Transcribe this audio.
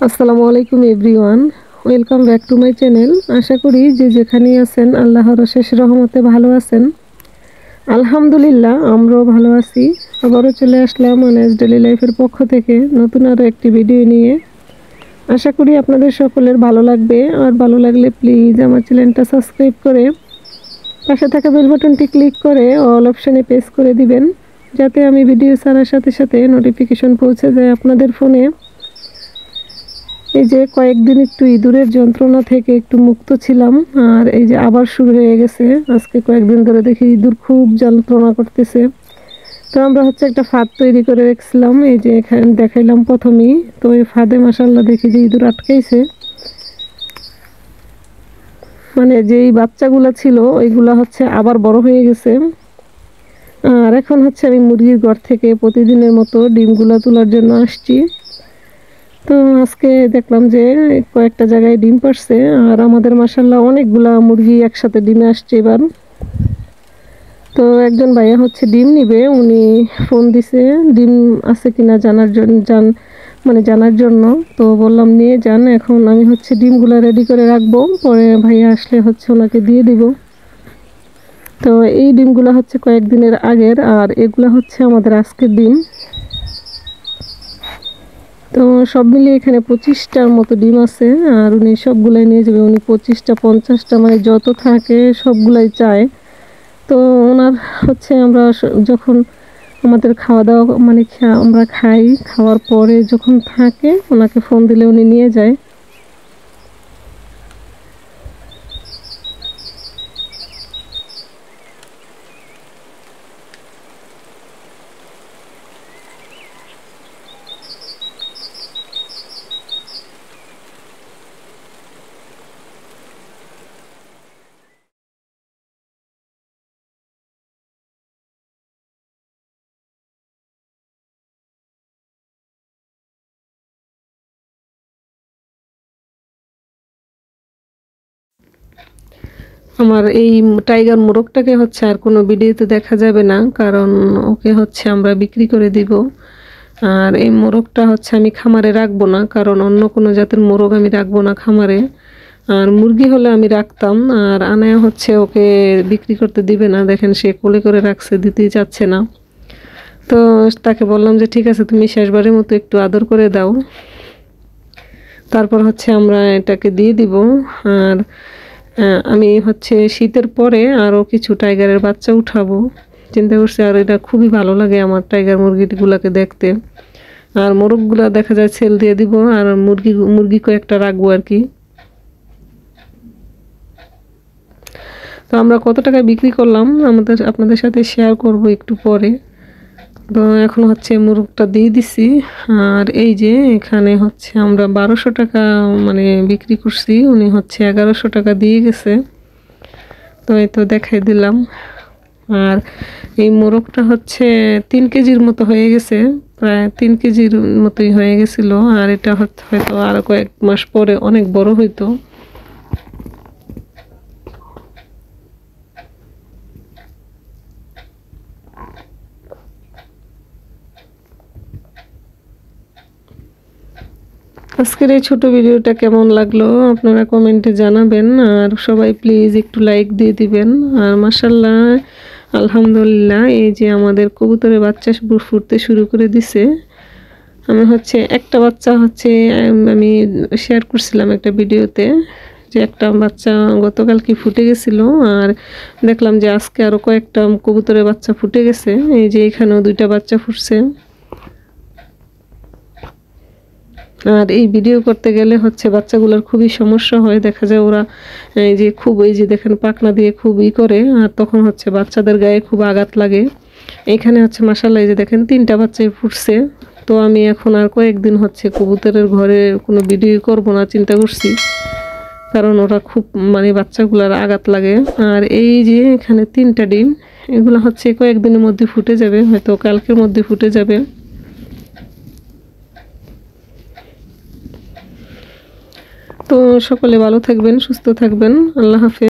আসসালামু আলাইকুম everyone, welcome back to my channel. আশা করি যে যেখানেই আছেন আল্লাহর অশেষ রহমতে ভালো আছেন। আলহামদুলিল্লাহ, আমরাও ভালো আছি। আবারও চলে আসলাম অনেস ডেলি লাইফের পক্ষ থেকে নতুন আরও একটি ভিডিও নিয়ে। আশা করি আপনাদের সকলের ভালো লাগবে, আর ভালো লাগলে প্লিজ আমার চ্যানেলটা সাবস্ক্রাইব করে পাশে থাকা বেল বাটনটি ক্লিক করে অল অপশানে প্রেস করে দিবেন, যাতে আমি ভিডিও ছাড়ার সাথে সাথে নোটিফিকেশন পৌঁছে যায় আপনাদের ফোনে। এই যে কয়েকদিন একটু ইঁদুরের যন্ত্রণা থেকে একটু মুক্ত ছিলাম, আর এই যে আবার শুরু হয়ে গেছে। আজকে কয়েকদিন ধরে দেখি ইঁদুর খুব যন্ত্রণা করতেছে। তো আমরা একটা ফাঁদ তৈরি করে রেখেছিলাম, এই যে এখানে দেখাইলাম প্রথমেই। তো এই ফাঁদে মাশাআল্লাহ দেখি যে ইঁদুর আটকাইছে, মানে যেই বাচ্চাগুলো ছিল ওইগুলা আবার বড় হয়ে গেছে। আর এখন আমি মুরগির ঘর থেকে প্রতিদিনের মতো ডিমগুলা তোলার জন্য আসছি। তো আজকে দেখলাম যে কয়েকটা জায়গায় ডিম পারছে, আর আমাদের মাশাআল্লাহ অনেকগুলা মুরগি একসাথে ডিমে আসছে এবার। তো একজন ভাইয়া ডিম নিবে, উনি ফোন দিছে ডিম আছে কিনা জানার জন্য। তো বললাম নিয়ে যান, এখন আমি ডিমগুলা রেডি করে রাখবো, পরে ভাইয়া আসলে ওনাকে দিয়ে দিব। তো এই ডিমগুলা কয়েকদিনের আগের, আর এগুলা আমাদের আজকের ডিম। তো সব মিলিয়ে এখানে 25টার মতো ডিম আছে, আর উনি সবগুলাই নিয়ে যাবে। উনি 25টা 50টা মানে যত থাকে সবগুলাই চায়। তো ওনার আমরা যখন আমাদের খাওয়া দাওয়া মানে আমরা খাওয়ার পরে যখন থাকে ওনাকে ফোন দিলে উনি নিয়ে যায়। আমার এই টাইগার মোরগটাকে আর কোনো ভিডিওতে দেখা যাবে না, কারণ ওকে আমরা বিক্রি করে দিব। আর এই মোরগটা আমি খামারে রাখবো না, কারণ অন্য কোনো জাতের মোরগ আমি রাখবো না খামারে। আর মুরগি হলে আমি রাখতাম, আর আনায়া ওকে বিক্রি করতে দিবে না। দেখেন সে কোলে করে রাখছে, দিতেই চাচ্ছে না। তো তাকে বললাম যে ঠিক আছে, তুমি শেষবারের মতো একটু আদর করে দাও, তারপর আমরা এটাকে দিয়ে দিব। আর আমি শীতের পরে আরও কিছু টাইগারের বাচ্চা উঠাবো চিন্তা করছি। আর এটা খুবই ভালো লাগে আমার টাইগার মুরগিগুলোকে দেখতে। আর মোরগগুলা দেখা যায় সেল দিয়ে দিব, আর মুরগি কয়েকটা রাখবো আর কি। তো আমরা কত টাকা বিক্রি করলাম আপনাদের সাথে শেয়ার করব একটু পরে। তো এখন মোরগটা দিয়ে দিছি। আর এই যে এখানে আমরা 1200 টাকা মানে বিক্রি করছি, উনি 1100 টাকা দিয়ে গেছে। তো এই তো দেখাই দিলাম। আর এই মোরগটা 3 কেজির মতো হয়ে গেছে, প্রায় 3 কেজির মতোই হয়ে গেছিল। আর এটা হয়তো আরো কয়েক মাস পরে অনেক বড় হইতো। আজকের এই ছোট ভিডিওটা কেমন লাগলো আপনারা কমেন্টে জানাবেন, আর সবাই প্লিজ একটু লাইক দিয়ে দিবেন। আর মাশাআল্লাহ আলহামদুলিল্লাহ, এই যে আমাদের কবুতরের বাচ্চা ফুটতে শুরু করে দিছে। আমি একটা বাচ্চা আমি শেয়ার করছিলাম একটা ভিডিওতে, যে একটা বাচ্চা গতকাল কি ফুটে গেছিল। আর দেখলাম যে আজকে আরো কয়েকটা কবুতরের বাচ্চা ফুটে গেছে। এই যে এখানেও 2টা বাচ্চা ফুটছে। আর এই ভিডিও করতে গেলে বাচ্চাগুলোর খুবই সমস্যা হয়, দেখা যায় ওরা এই যে দেখেন পাখনা দিয়ে খুবই করে, আর তখন বাচ্চাদের গায়ে খুব আঘাত লাগে। এখানে মাশাআল্লাহ এই যে দেখেন 3টা বাচ্চাই ফুটছে। তো আমি এখন আর কয়েকদিন কবুতরের ঘরে কোনো ভিডিও করব না চিন্তা করছি, কারণ ওরা খুব মানে বাচ্চাগুলোর আঘাত লাগে। আর এই যে এখানে 3টা ডিম, এগুলো কয়েকদিনের মধ্যে ফুটে যাবে, হয়তো কালকের মধ্যে ফুটে যাবে। তো সকলে ভালো থাকবেন, সুস্থ থাকবেন। আল্লাহ হাফেজ।